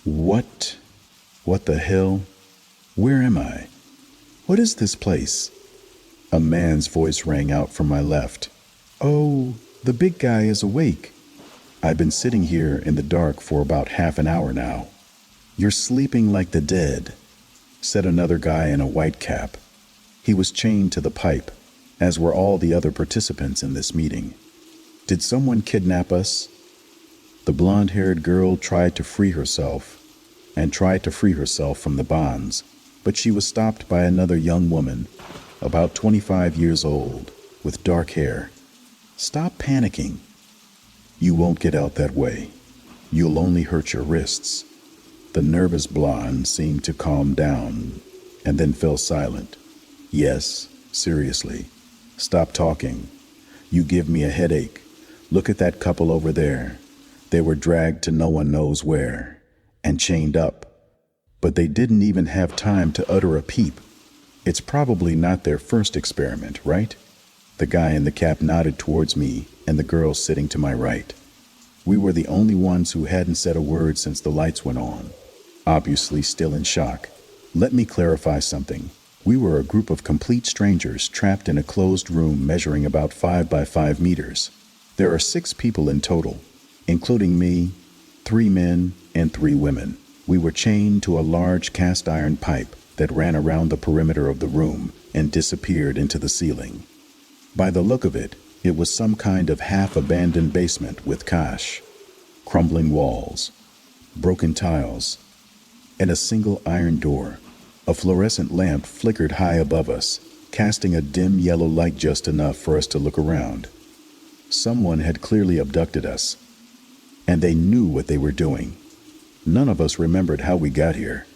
What? What the hell? Where am I? What is this place? A man's voice rang out from my left. Oh, the big guy is awake. I've been sitting here in the dark for about half an hour now. You're sleeping like the dead, said another guy in a white cap. He was chained to the pipe, as were all the other participants in this meeting. Did someone kidnap us? The blonde-haired girl tried to free herself from the bonds, but she was stopped by another young woman, about 25 years old, with dark hair. Stop panicking. You won't get out that way. You'll only hurt your wrists. The nervous blonde seemed to calm down and then fell silent. Yes, seriously. Stop talking. You give me a headache. Look at that couple over there. They were dragged to no one knows where and chained up. But they didn't even have time to utter a peep. It's probably not their first experiment, right? The guy in the cap nodded towards me and the girl sitting to my right. We were the only ones who hadn't said a word since the lights went on, obviously still in shock. Let me clarify something. We were a group of complete strangers trapped in a closed room measuring about 5 by 5 meters. There are 6 people in total, including me, 3 men and 3 women. We were chained to a large cast iron pipe that ran around the perimeter of the room and disappeared into the ceiling. By the look of it, it was some kind of half-abandoned basement with cache, crumbling walls, broken tiles, and a single iron door. A fluorescent lamp flickered high above us, casting a dim yellow light just enough for us to look around. Someone had clearly abducted us, and they knew what they were doing. None of us remembered how we got here.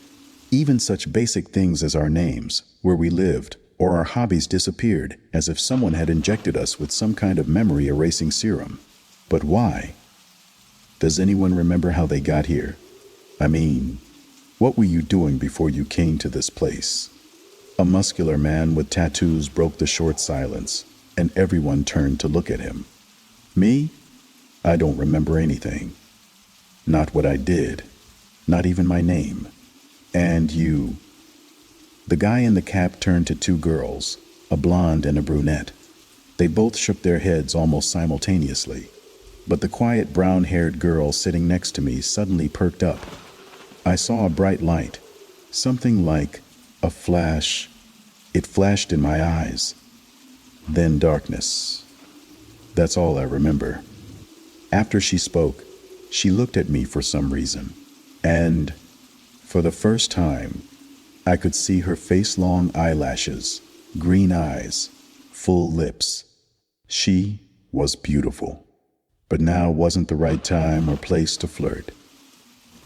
Even such basic things as our names, where we lived, or our hobbies disappeared, as if someone had injected us with some kind of memory-erasing serum. But why? Does anyone remember how they got here? I mean, what were you doing before you came to this place? A muscular man with tattoos broke the short silence, and everyone turned to look at him. Me? I don't remember anything. Not what I did. Not even my name. And you. The guy in the cap turned to 2 girls, a blonde and a brunette. They both shook their heads almost simultaneously, but the quiet brown-haired girl sitting next to me suddenly perked up. I saw a bright light, something like a flash. It flashed in my eyes. Then darkness. That's all I remember. After she spoke, she looked at me for some reason, and for the first time, I could see her face-long eyelashes, green eyes, full lips. She was beautiful. But now wasn't the right time or place to flirt.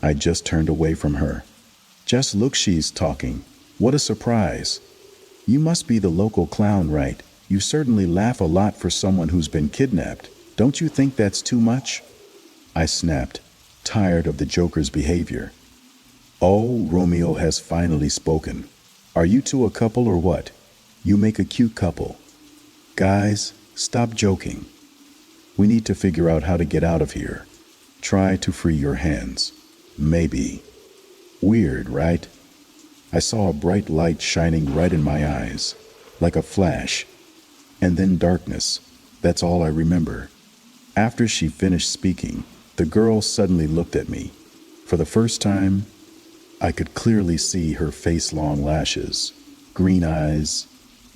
I just turned away from her. Just look, she's talking. What a surprise. You must be the local clown, right? You certainly laugh a lot for someone who's been kidnapped. Don't you think that's too much? I snapped, tired of the joker's behavior. Oh, Romeo has finally spoken. Are you 2 a couple or what? You make a cute couple. Guys, stop joking. We need to figure out how to get out of here. Try to free your hands. Maybe. Weird, right? I saw a bright light shining right in my eyes, like a flash. And then darkness. That's all I remember. After she finished speaking, the girl suddenly looked at me. For the first time, I could clearly see her face-long lashes, green eyes,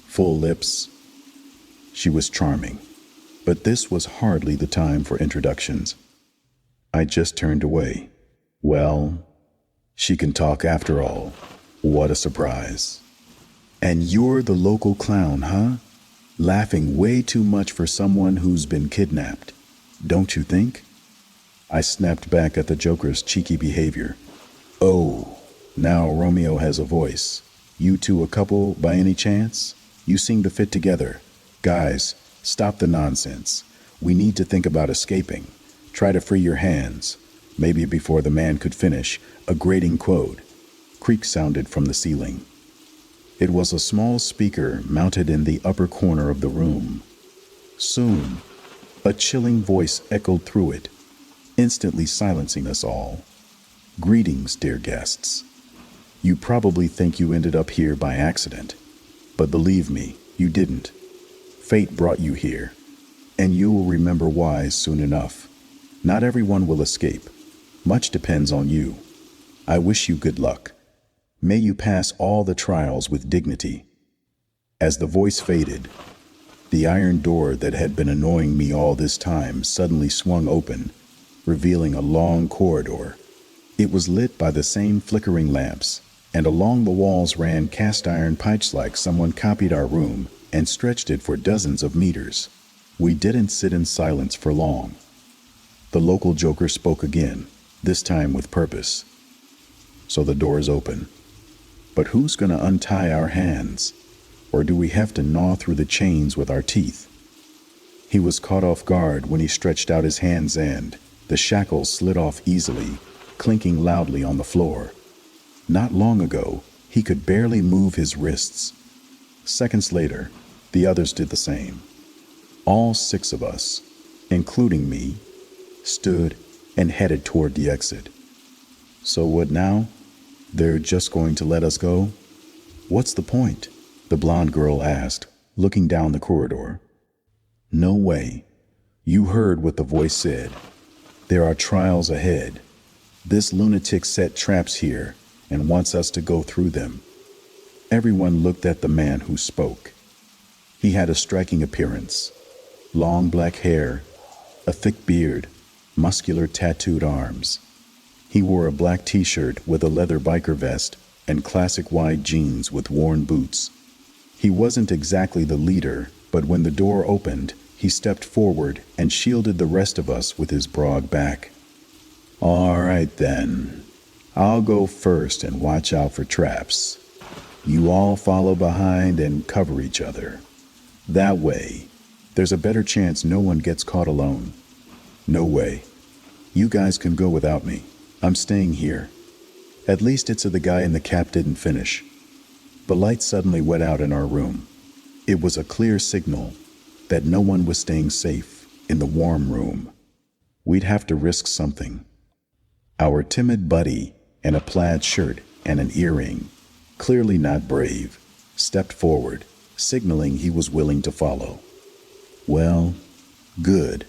full lips. She was charming, but this was hardly the time for introductions. I just turned away. Well, she can talk after all. What a surprise. And you're the local clown, huh? Laughing way too much for someone who's been kidnapped, don't you think? I snapped back at the joker's cheeky behavior. Oh, now Romeo has a voice. You 2 a couple by any chance? You seem to fit together. Guys, stop the nonsense. We need to think about escaping. Try to free your hands. Maybe before the man could finish, a grating creak sounded from the ceiling. It was a small speaker mounted in the upper corner of the room. Soon, a chilling voice echoed through it, instantly silencing us all. Greetings, dear guests. You probably think you ended up here by accident, but believe me, you didn't. Fate brought you here, and you will remember why soon enough. Not everyone will escape. Much depends on you. I wish you good luck. May you pass all the trials with dignity. As the voice faded, the iron door that had been annoying me all this time suddenly swung open, revealing a long corridor. It was lit by the same flickering lamps, and along the walls ran cast iron pipes like someone copied our room and stretched it for dozens of meters. We didn't sit in silence for long. The local joker spoke again, this time with purpose. So the door is open. But who's gonna untie our hands? Or do we have to gnaw through the chains with our teeth? He was caught off guard when he stretched out his hands and the shackles slid off easily, clinking loudly on the floor. Not long ago, he could barely move his wrists. Seconds later, the others did the same. All 6 of us, including me, stood and headed toward the exit. So what now? They're just going to let us go? What's the point? The blonde girl asked, looking down the corridor. No way. You heard what the voice said. There are trials ahead. This lunatic set traps here and wants us to go through them. Everyone looked at the man who spoke. He had a striking appearance. Long black hair, a thick beard, muscular tattooed arms. He wore a black t-shirt with a leather biker vest and classic wide jeans with worn boots. He wasn't exactly the leader, but when the door opened, he stepped forward and shielded the rest of us with his broad back. All right then. I'll go first and watch out for traps. You all follow behind and cover each other. That way, there's a better chance no one gets caught alone. No way. You guys can go without me. I'm staying here. At least it's so the guy in the cap didn't finish. The light suddenly went out in our room. It was a clear signal that no one was staying safe in the warm room. We'd have to risk something. Our timid buddy, in a plaid shirt and an earring, clearly not brave, stepped forward, signaling he was willing to follow. Well, good.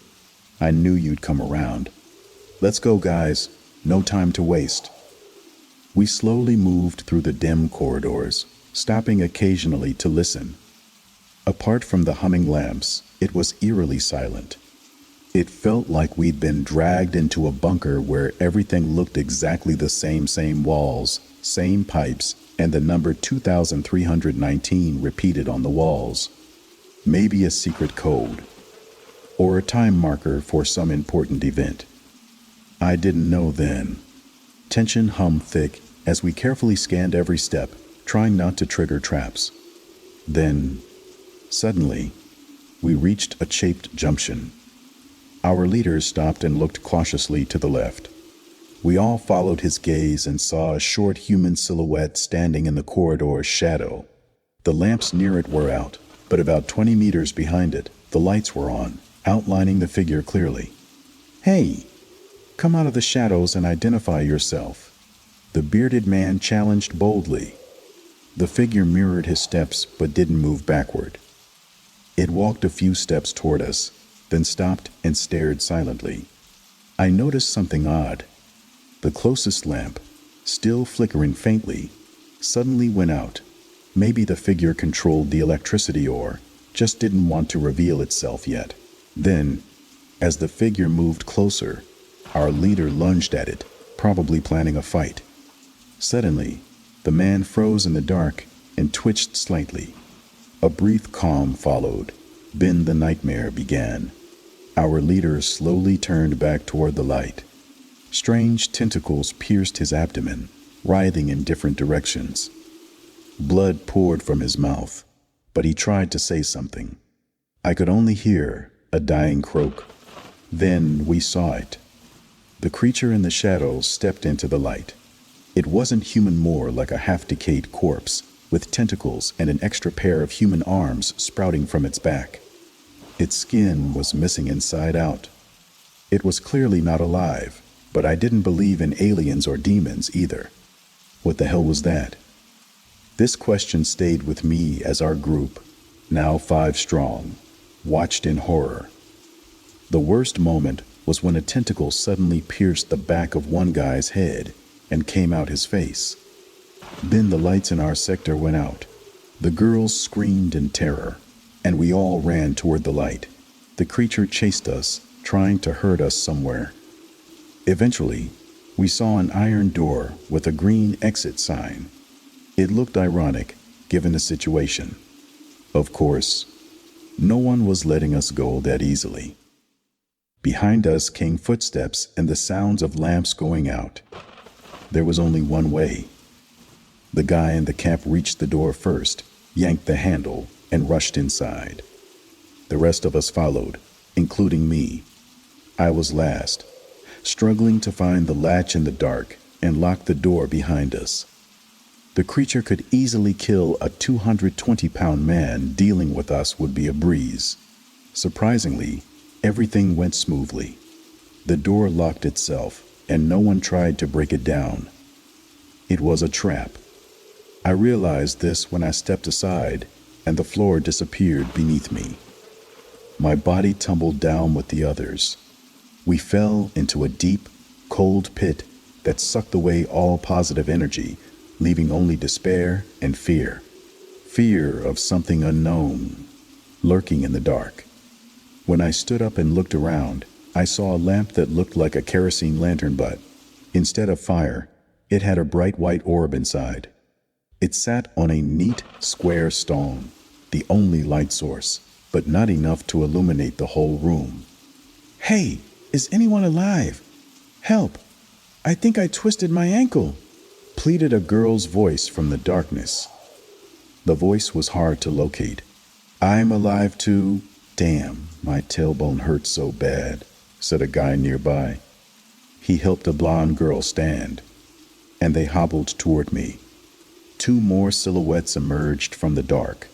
I knew you'd come around. Let's go, guys. No time to waste. We slowly moved through the dim corridors, stopping occasionally to listen. Apart from the humming lamps, it was eerily silent. It felt like we'd been dragged into a bunker where everything looked exactly the same walls, same pipes, and the number 2319 repeated on the walls. Maybe a secret code, or a time marker for some important event. I didn't know then. Tension hummed thick as we carefully scanned every step, trying not to trigger traps. Then, suddenly, we reached a shaped junction. Our leader stopped and looked cautiously to the left. We all followed his gaze and saw a short human silhouette standing in the corridor's shadow. The lamps near it were out, but about 20 meters behind it, the lights were on, outlining the figure clearly. Hey, come out of the shadows and identify yourself, the bearded man challenged boldly. The figure mirrored his steps but didn't move backward. It walked a few steps toward us, then stopped and stared silently. I noticed something odd. The closest lamp, still flickering faintly, suddenly went out. Maybe the figure controlled the electricity or just didn't want to reveal itself yet. Then, as the figure moved closer, our leader lunged at it, probably planning a fight. Suddenly, the man froze in the dark and twitched slightly. A brief calm followed. Then the nightmare began. Our leader slowly turned back toward the light. Strange tentacles pierced his abdomen, writhing in different directions. Blood poured from his mouth, but he tried to say something. I could only hear a dying croak. Then we saw it. The creature in the shadows stepped into the light. It wasn't human, more like a half-decayed corpse, with tentacles and an extra pair of human arms sprouting from its back. Its skin was missing inside out. It was clearly not alive, But I didn't believe in aliens or demons either. What the hell was that? This question stayed with me as our group, now 5 strong, watched in horror. The worst moment was when a tentacle suddenly pierced the back of one guy's head and came out his face. Then the lights in our sector went out. The girls screamed in terror, and we all ran toward the light. The creature chased us, trying to hurt us somewhere. Eventually, we saw an iron door with a green exit sign. It looked ironic, given the situation. Of course, no one was letting us go that easily. Behind us came footsteps and the sounds of lamps going out. There was only one way. The guy in the cap reached the door first, yanked the handle, and rushed inside. The rest of us followed, including me. I was last, struggling to find the latch in the dark and lock the door behind us. The creature could easily kill a 220-pound man. Dealing with us would be a breeze. Surprisingly, everything went smoothly. The door locked itself, and no one tried to break it down. It was a trap. I realized this when I stepped aside, and the floor disappeared beneath me. My body tumbled down with the others. We fell into a deep, cold pit that sucked away all positive energy, leaving only despair and fear. Fear of something unknown, lurking in the dark. When I stood up and looked around, I saw a lamp that looked like a kerosene lantern, but instead of fire, it had a bright white orb inside. It sat on a neat, square stone, the only light source, but not enough to illuminate the whole room. "Hey, is anyone alive? Help! I think I twisted my ankle," pleaded a girl's voice from the darkness. The voice was hard to locate. "I'm alive too. Damn, my tailbone hurts so bad," said a guy nearby. He helped a blonde girl stand, and they hobbled toward me. 2 more silhouettes emerged from the dark.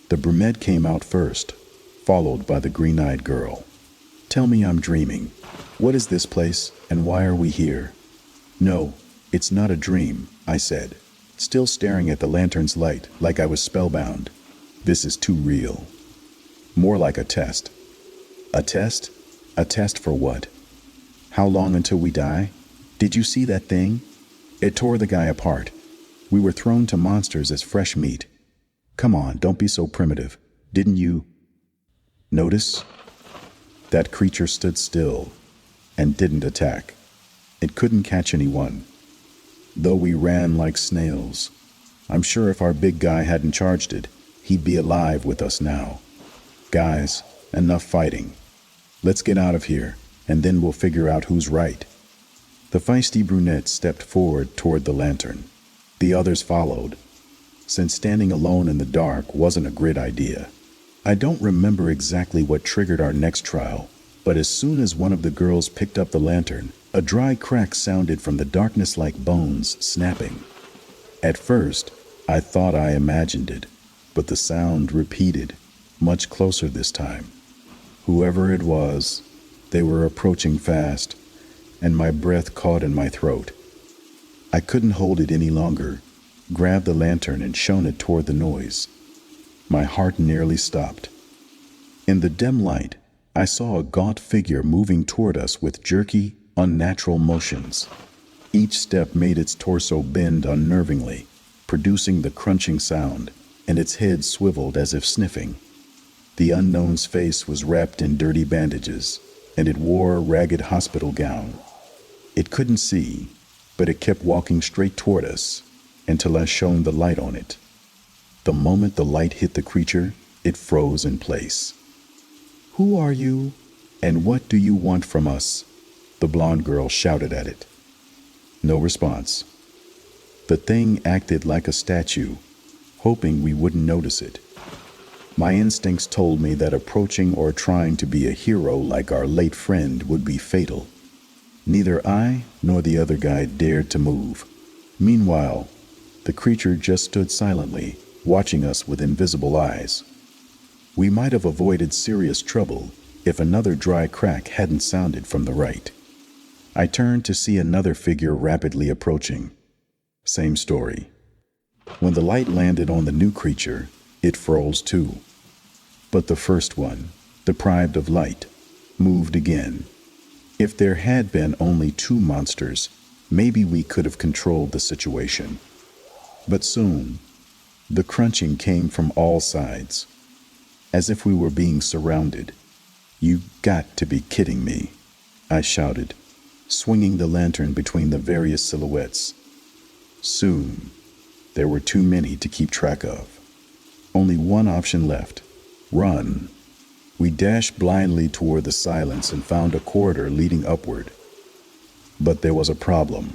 The brunette came out first, followed by the green-eyed girl. "Tell me I'm dreaming. What is this place, and why are we here?" "No, it's not a dream," I said, still staring at the lantern's light like I was spellbound. "This is too real. More like a test." "A test? A test for what? How long until we die? Did you see that thing? It tore the guy apart. We were thrown to monsters as fresh meat. Come on, don't be so primitive. Didn't you notice?" That creature stood still and didn't attack. It couldn't catch anyone, though we ran like snails. I'm sure if our big guy hadn't charged it, he'd be alive with us now. "Guys, enough fighting. Let's get out of here, and then we'll figure out who's right." The feisty brunette stepped forward toward the lantern. The others followed, since standing alone in the dark wasn't a great idea. I don't remember exactly what triggered our next trial, but as soon as one of the girls picked up the lantern, a dry crack sounded from the darkness like bones snapping. At first, I thought I imagined it, but the sound repeated, much closer this time. Whoever it was, they were approaching fast, and my breath caught in my throat. I couldn't hold it any longer, grabbed the lantern and shone it toward the noise. My heart nearly stopped. In the dim light, I saw a gaunt figure moving toward us with jerky, unnatural motions. Each step made its torso bend unnervingly, producing the crunching sound, and its head swiveled as if sniffing. The unknown's face was wrapped in dirty bandages, and it wore a ragged hospital gown. It couldn't see, but it kept walking straight toward us until I shone the light on it. The moment the light hit the creature, it froze in place. "Who are you, and what do you want from us?" the blonde girl shouted at it. No response. The thing acted like a statue, hoping we wouldn't notice it. My instincts told me that approaching or trying to be a hero like our late friend would be fatal. Neither I nor the other guy dared to move. Meanwhile, the creature just stood silently, watching us with invisible eyes. We might have avoided serious trouble if another dry crack hadn't sounded from the right. I turned to see another figure rapidly approaching. Same story. When the light landed on the new creature, it froze too. But the first one, deprived of light, moved again. If there had been only two monsters, maybe we could have controlled the situation. But soon, the crunching came from all sides, as if we were being surrounded. "You got to be kidding me," I shouted, swinging the lantern between the various silhouettes. Soon, there were too many to keep track of. Only one option left: run. We dashed blindly toward the silence and found a corridor leading upward. But there was a problem.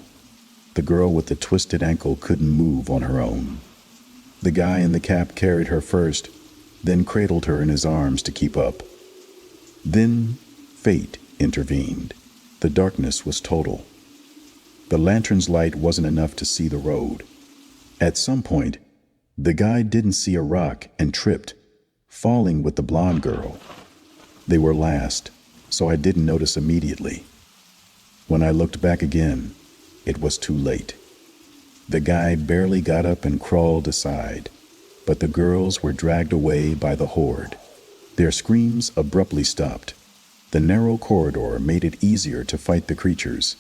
The girl with the twisted ankle couldn't move on her own. The guy in the cap carried her first, then cradled her in his arms to keep up. Then fate intervened. The darkness was total. The lantern's light wasn't enough to see the road. At some point, the guy didn't see a rock and tripped, falling with the blonde girl. They were last, so I didn't notice immediately. When I looked back again, it was too late. The guy barely got up and crawled aside, but the girls were dragged away by the horde. Their screams abruptly stopped. The narrow corridor made it easier to fight the creatures.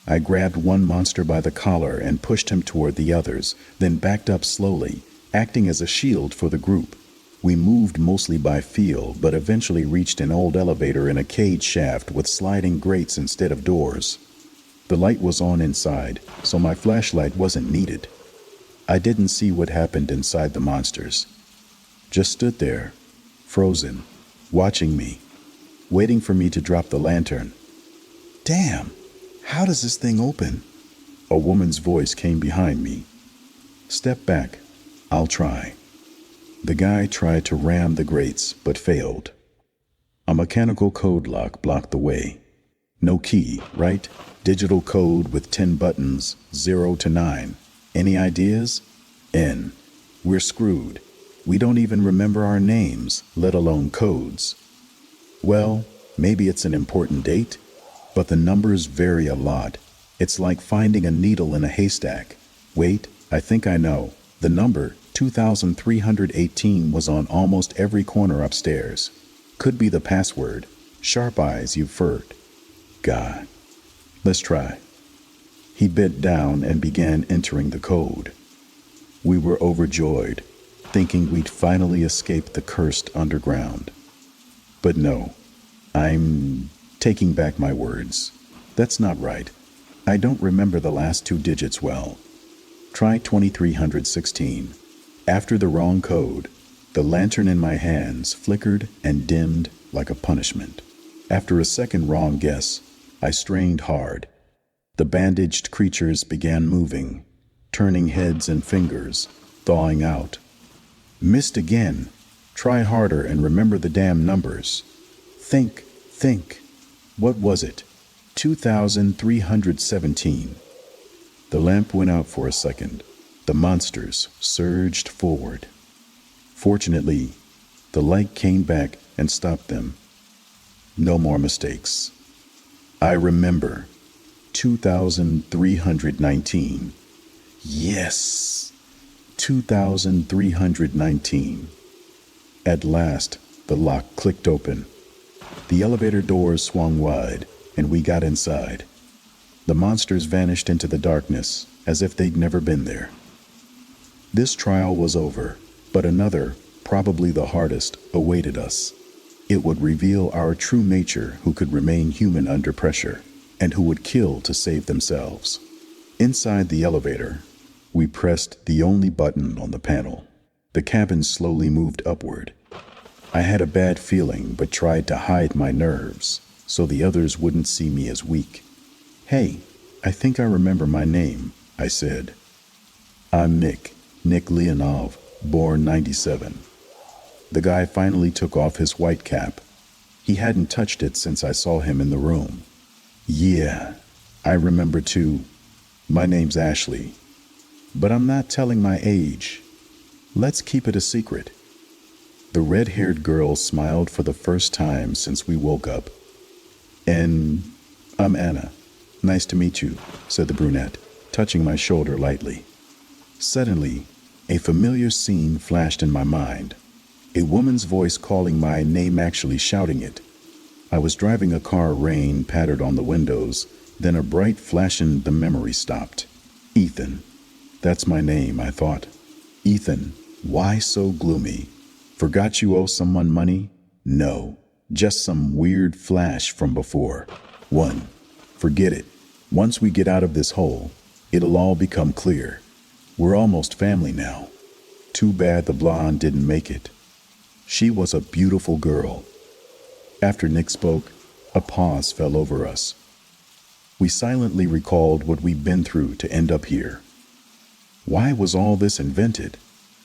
I grabbed one monster by the collar and pushed him toward the others, then backed up slowly, acting as a shield for the group. We moved mostly by feel, but eventually reached an old elevator in a cage shaft with sliding grates instead of doors. The light was on inside, so my flashlight wasn't needed. I didn't see what happened inside the monsters. Just stood there, frozen, watching me, waiting for me to drop the lantern. "Damn, how does this thing open?" A woman's voice came behind me. "Step back, I'll try." The guy tried to ram the grates, but failed. A mechanical code lock blocked the way. No key, right? Digital code with 10 buttons, 0 to 9. Any ideas? N. We're screwed. We don't even remember our names, let alone codes. Well, maybe it's an important date, but the numbers vary a lot. It's like finding a needle in a haystack. Wait, I think I know. The number 2318 was on almost every corner upstairs. Could be the password. Sharp eyes, you've heard. God. Let's try. He bent down and began entering the code. We were overjoyed, thinking we'd finally escaped the cursed underground. But no, I'm taking back my words. That's not right. I don't remember the last two digits well. Try 2316. After the wrong code, the lantern in my hands flickered and dimmed like a punishment. After a second wrong guess, I strained hard. The bandaged creatures began moving, turning heads and fingers, thawing out. Missed again. Try harder and remember the damn numbers. Think. What was it? 2317. The lamp went out for a second. The monsters surged forward. Fortunately, the light came back and stopped them. No more mistakes. I remember. 2319. Yes! 2319. At last, the lock clicked open. The elevator doors swung wide, and we got inside. The monsters vanished into the darkness, as if they'd never been there. This trial was over, but another, probably the hardest, awaited us. It would reveal our true nature, who could remain human under pressure, and who would kill to save themselves. Inside the elevator, we pressed the only button on the panel. The cabin slowly moved upward. I had a bad feeling, but tried to hide my nerves, so the others wouldn't see me as weak. "Hey, I think I remember my name," I said. "I'm Nick Leonov, born 97. The guy finally took off his white cap. He hadn't touched it since I saw him in the room. "Yeah, I remember too. My name's Ashley. But I'm not telling my age. Let's keep it a secret." The red-haired girl smiled for the first time since we woke up. "And I'm Anna. Nice to meet you, said the brunette, touching my shoulder lightly. Suddenly, a familiar scene flashed in my mind. A woman's voice calling my name, actually shouting it. I was driving a car, rain pattered on the windows, then a bright flash and the memory stopped. Ethan. That's my name, I thought. Ethan, why so gloomy? Forgot you owe someone money? No, just some weird flash from before. Forget it. Once we get out of this hole, it'll all become clear. We're almost family now. Too bad the blonde didn't make it. She was a beautiful girl. After Nick spoke, a pause fell over us. We silently recalled what we'd been through to end up here. Why was all this invented?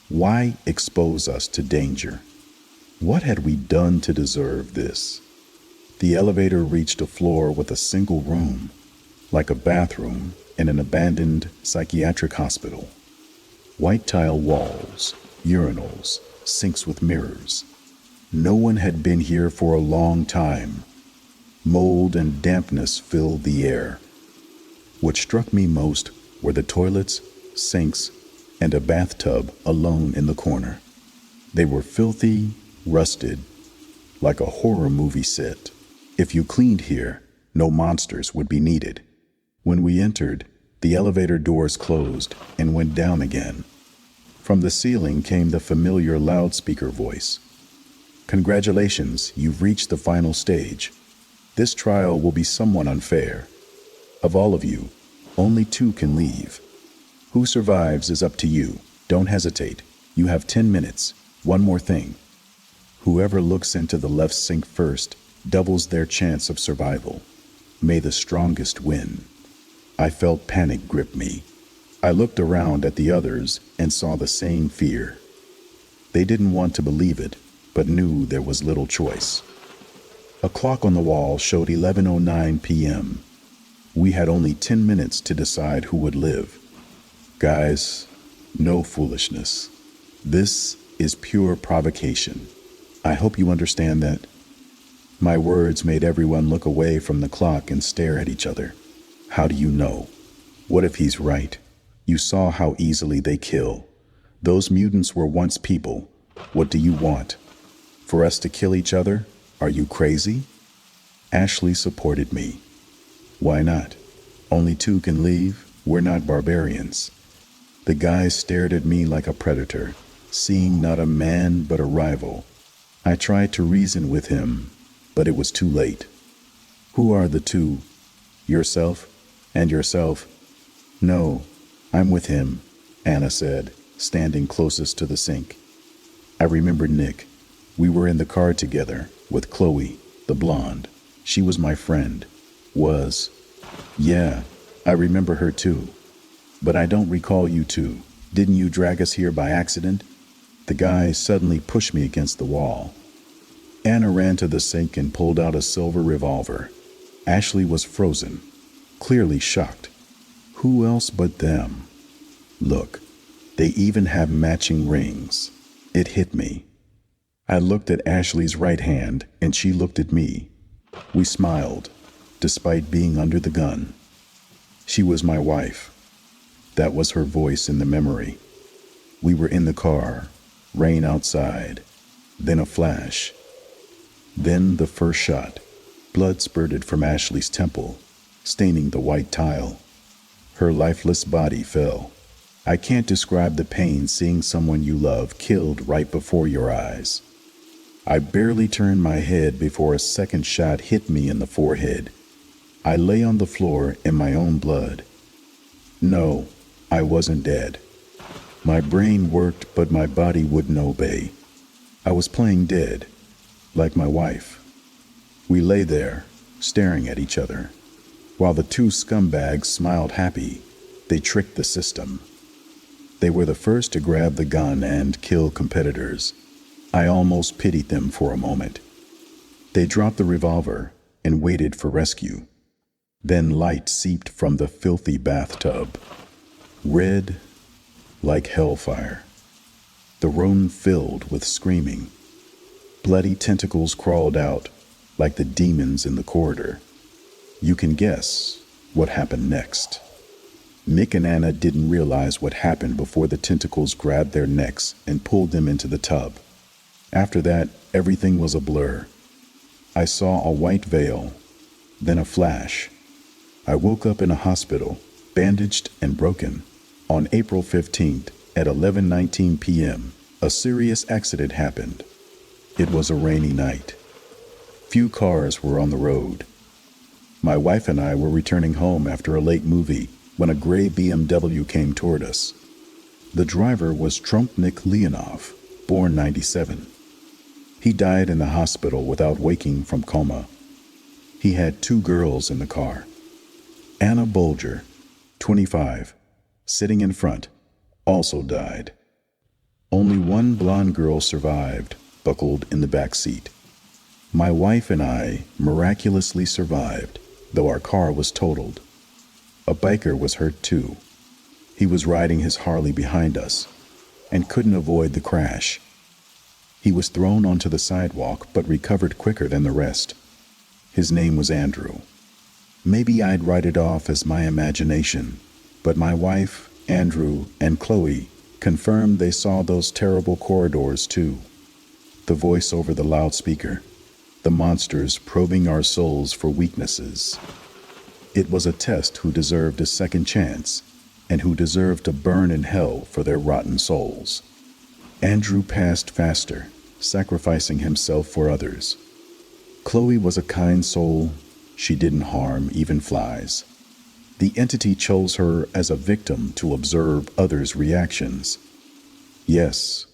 Why expose us to danger? What had we done to deserve this? The elevator reached a floor with a single room, like a bathroom in an abandoned psychiatric hospital. White tile walls, urinals, sinks with mirrors. No one had been here for a long time. Mold and dampness filled the air. What struck me most were the toilets, sinks, and a bathtub alone in the corner. They were filthy, rusted, like a horror movie set. If you cleaned here, no monsters would be needed. When we entered, the elevator doors closed and went down again. From the ceiling came the familiar loudspeaker voice. Congratulations, you've reached the final stage. This trial will be somewhat unfair. Of all of you, only 2 can leave. Who survives is up to you. Don't hesitate. You have 10 minutes. One more thing. Whoever looks into the left sink first doubles their chance of survival. May the strongest win. I felt panic grip me. I looked around at the others and saw the same fear. They didn't want to believe it, but knew there was little choice. A clock on the wall showed 11:09 p.m. We had only 10 minutes to decide who would live. Guys, no foolishness. This is pure provocation. I hope you understand that. My words made everyone look away from the clock and stare at each other. How do you know? What if he's right? You saw how easily they kill. Those mutants were once people. What do you want? For us to kill each other? Are you crazy? Ashley supported me. Why not? Only 2 can leave. We're not barbarians. The guys stared at me like a predator, seeing not a man but a rival. I tried to reason with him, but it was too late. Who are the 2? Yourself and yourself? No, I'm with him, Anna said, standing closest to the sink. I remembered Nick. We were in the car together with Chloe, the blonde. She was my friend. Was. Yeah, I remember her too. But I don't recall you 2. Didn't you drag us here by accident? The guy suddenly pushed me against the wall. Anna ran to the sink and pulled out a silver revolver. Ashley was frozen, clearly shocked. Who else but them? Look, they even have matching rings. It hit me. I looked at Ashley's right hand and she looked at me. We smiled, despite being under the gun. She was my wife. That was her voice in the memory. We were in the car, rain outside, then a flash. Then the first shot. Blood spurted from Ashley's temple, staining the white tile. Her lifeless body fell. I can't describe the pain seeing someone you love killed right before your eyes. I barely turned my head before a second shot hit me in the forehead. I lay on the floor in my own blood. No, I wasn't dead. My brain worked, but my body wouldn't obey. I was playing dead, like my wife. We lay there, staring at each other. While the 2 scumbags smiled happy, they tricked the system. They were the first to grab the gun and kill competitors. I almost pitied them for a moment. They dropped the revolver and waited for rescue. Then light seeped from the filthy bathtub. Red, like hellfire. The room filled with screaming. Bloody tentacles crawled out, like the demons in the corridor. You can guess, what happened next. Mick and Anna didn't realize what happened before the tentacles grabbed their necks and pulled them into the tub. After that, everything was a blur. I saw a white veil, then a flash. I woke up in a hospital, bandaged and broken. On April 15th at 11:19 p.m., a serious accident happened. It was a rainy night. Few cars were on the road. My wife and I were returning home after a late movie when a gray BMW came toward us. The driver was Trumpnik Leonov, born 97. He died in the hospital without waking from coma. He had 2 girls in the car. Anna Bolger, 25, sitting in front, also died. Only one blonde girl survived, buckled in the back seat. My wife and I miraculously survived, though our car was totaled. A biker was hurt too. He was riding his Harley behind us and couldn't avoid the crash. He was thrown onto the sidewalk but recovered quicker than the rest. His name was Andrew. Maybe I'd write it off as my imagination, but my wife, Andrew, and Chloe confirmed they saw those terrible corridors too. The voice over the loudspeaker, the monsters probing our souls for weaknesses. It was a test who deserved a second chance and who deserved to burn in hell for their rotten souls. Andrew passed faster, sacrificing himself for others. Chloe was a kind soul. She didn't harm even flies. The entity chose her as a victim to observe others' reactions. Yes,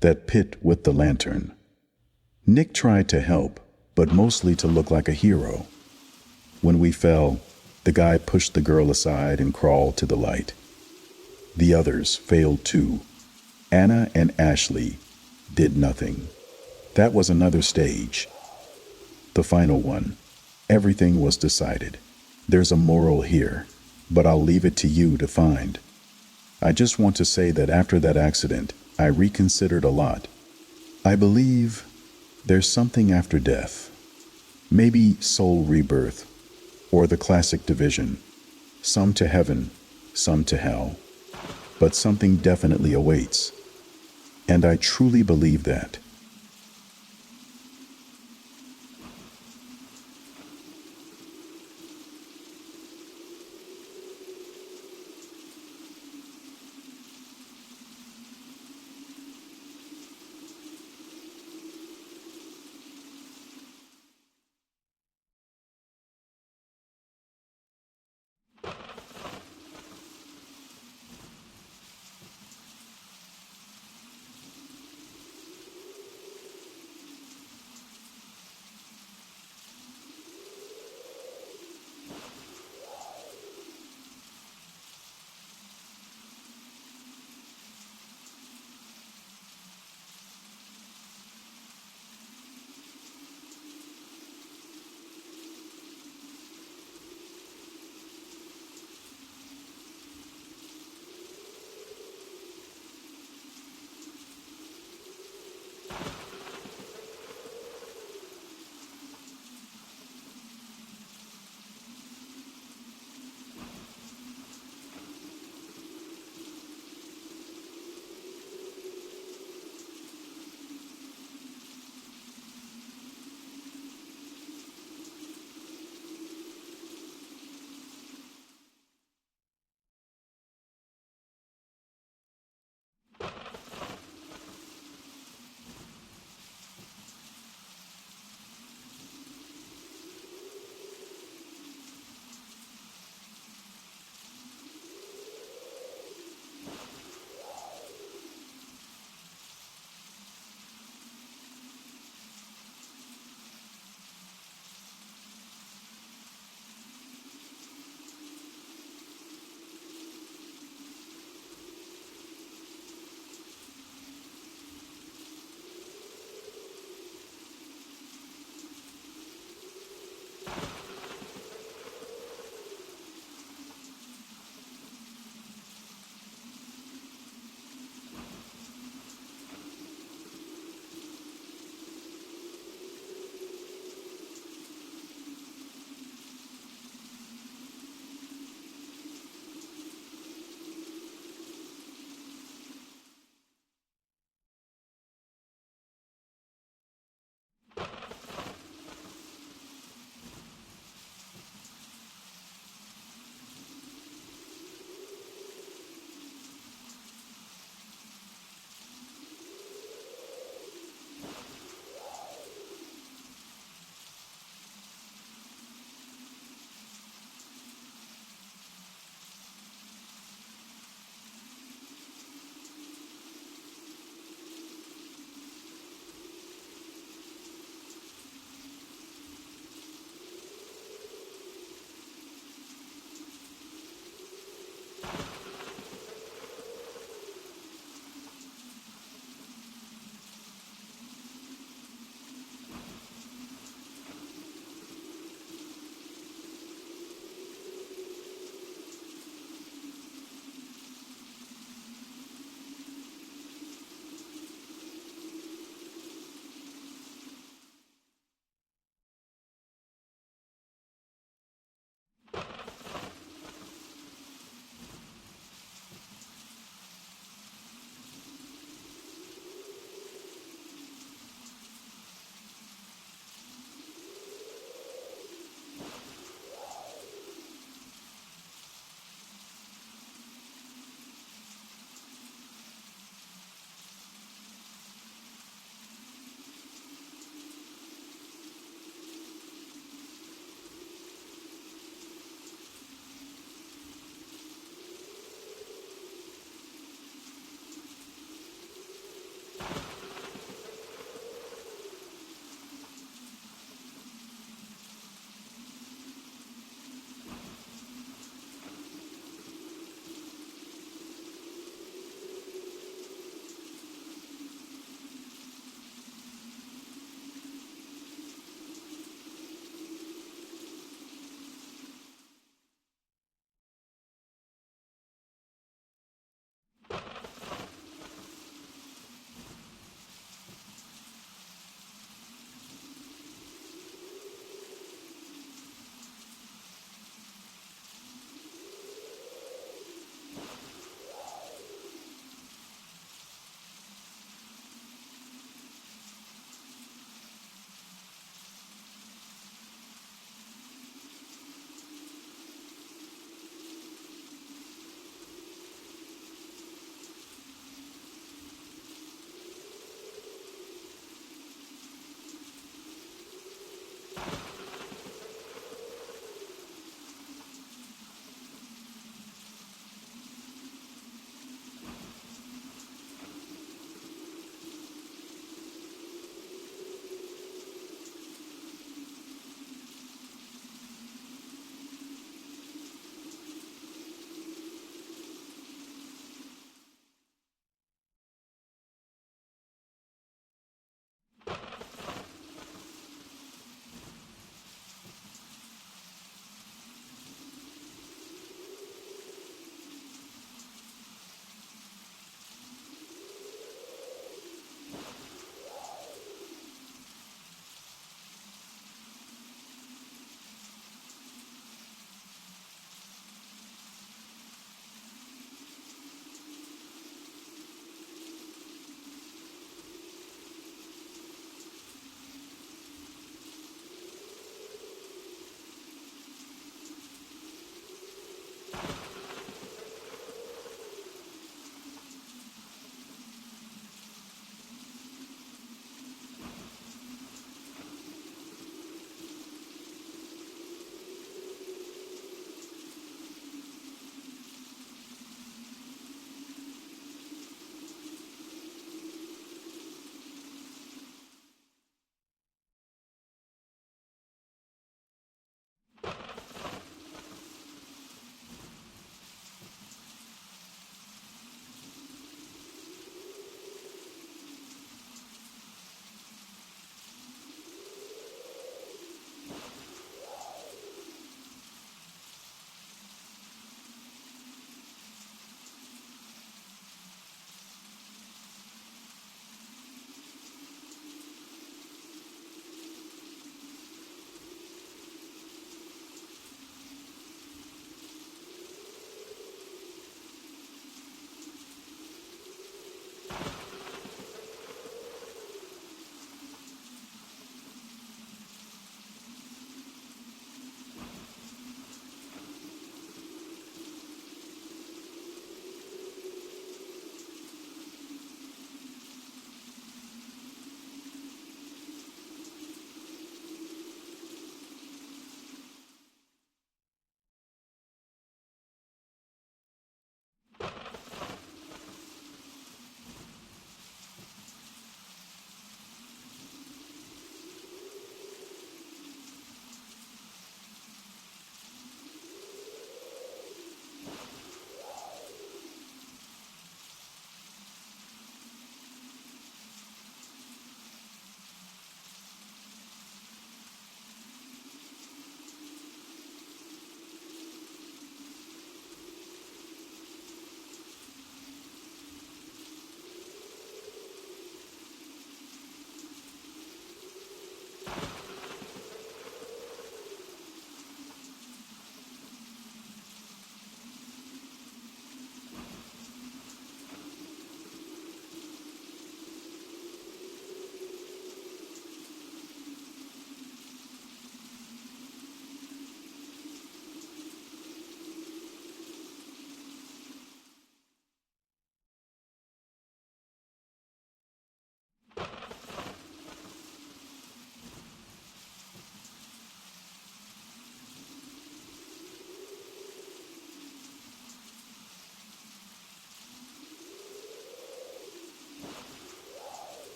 that pit with the lantern. Nick tried to help, but mostly to look like a hero. When we fell, the guy pushed the girl aside and crawled to the light. The others failed too. Anna and Ashley did nothing. That was another stage. The final one. Everything was decided. There's a moral here, but I'll leave it to you to find. I just want to say that after that accident, I reconsidered a lot. I believe there's something after death. Maybe soul rebirth, or the classic division. Some to heaven, some to hell. But something definitely awaits. And I truly believe that.